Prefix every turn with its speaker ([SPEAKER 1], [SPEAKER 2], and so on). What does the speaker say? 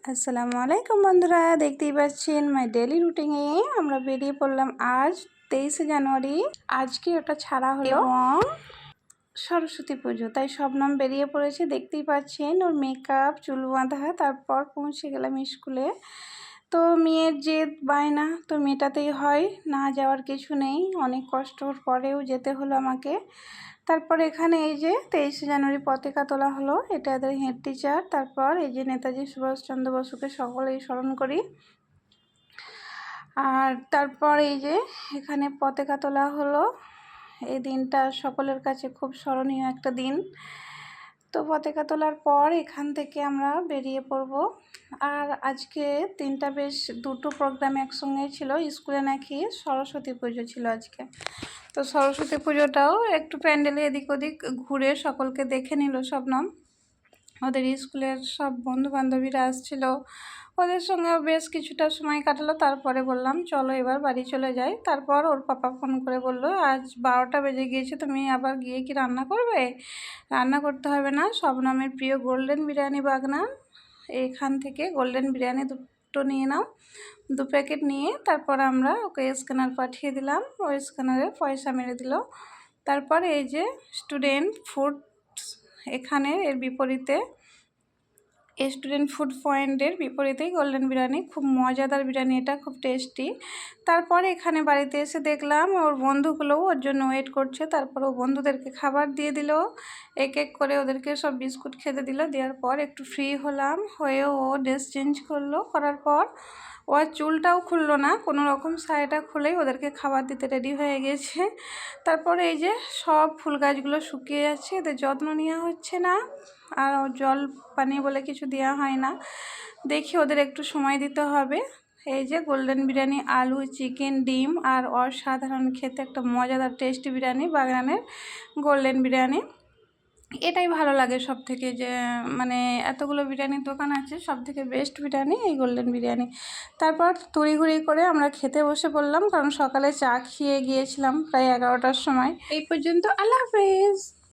[SPEAKER 1] আসসালামু আলাইকুম বন্ধুরা, দেখতেই পাচ্ছেন মাই ডেলি রুটিনে আমরা বেরিয়ে পড়লাম আজ 23শে জানুয়ারি। আজকে ওটা ছাড়া হলো এবং সরস্বতী পুজো, তাই শবনম বেরিয়ে পড়েছে। দেখতেই পাচ্ছেন ওর মেকআপ, চুল বাঁধা। তারপর পৌঁছে গেলাম স্কুলে। তো মেয়ের জেদ বায়না তো মেটাতেই হয়, না যাওয়ার কিছু নেই। অনেক কষ্টর পরেও যেতে হলো আমাকে। তারপর এখানে এই যে 23শে জানুয়ারি পতাকা তোলা হলো, এটা এদের হেড টিচার। তারপর এই যে নেতাজি সুভাষচন্দ্র বসুকে সকলেই স্মরণ করি। আর তারপর এই যে এখানে পতাকা তোলা হলো। এই দিনটা সকলের কাছে খুব স্মরণীয় একটা দিন। তো পতাকা তোলার পর এখান থেকে আমরা বেরিয়ে পড়ব। আর আজকে দিনটা বেশ দুটো প্রোগ্রাম একসঙ্গে ছিল। স্কুলে নাকি সরস্বতী পুজো ছিল আজকে। তো সরস্বতী পুজোটাও একটু প্যান্ডেলে এদিক ওদিক ঘুরে সকলকে দেখে নিল শবনম। ওদের স্কুলের সব বন্ধু বান্ধবীরা আসছিল, ওদের সঙ্গেও বেশ কিছুটা সময় কাটালো। তারপরে বললাম চলো এবার বাড়ি চলে যাই। তারপর ওর পাপা ফোন করে বলল, আজ 12টা বেজে গিয়েছে, তুমি আবার গিয়ে কি রান্না করবে? রান্না করতে হবে না, শবনমের প্রিয় গোল্ডেন বিরিয়ানি বাগনা, এখান থেকে গোল্ডেন বিরিয়ানি দুটো নিয়ে নাও। 2 প্যাকেট নিয়ে তারপর আমরা ওকে স্ক্যানার পাঠিয়ে দিলাম। ওই স্ক্যানারে পয়সা মেরে দিল। তারপর এই যে স্টুডেন্ট ফুড, এখানে এর বিপরীতে স্টুডেন্ট ফুড পয়েন্টের বিপরীতেই গোল্ডেন বিরিয়ানি, খুব মজাদার বিরিয়ানি, এটা খুব টেস্টি। তারপরে এখানে বাড়িতে এসে দেখলাম ওর বন্ধুগুলোও ওর জন্য ওয়েট করছে। তারপর ও বন্ধুদেরকে খাবার দিয়ে দিল, এক এক করে ওদেরকে সব বিস্কুট খেতে দিল। দেওয়ার পর একটু ফ্রি হলাম, হয়ে ও ড্রেস চেঞ্জ করলো। করার পর ও আর চুলটাও খুললো না, কোনো রকম শাড়িটা খুলেই ওদেরকে খাবার দিতে রেডি হয়ে গেছে। তারপরে এই যে সব ফুল গাছগুলো শুকিয়ে যাচ্ছে, এদের যত্ন নেওয়া হচ্ছে না, আর জল পানি বলে কিছু দেওয়া হয় না। দেখি ওদের একটু সময় দিতে হবে। এই যে গোল্ডেন বিরিয়ানি, আলু, চিকেন, ডিম আর অসাধারণ খেতে একটা মজাদার টেস্টি বিরিয়ানি, বাগানের গোল্ডেন বিরিয়ানি। এটাই ভালো লাগে সব থেকে, যে মানে এতগুলো বিরিয়ানির দোকান আছে, সব থেকে বেস্ট বিরিয়ানি এই গোল্ডেন বিরিয়ানি। তারপর তড়িঘড়ি করে আমরা খেতে বসে পড়লাম, কারণ সকালে চা খেয়ে গিয়েছিলাম প্রায় 11টার সময়। এই পর্যন্ত, আল্লাহ হাফেজ।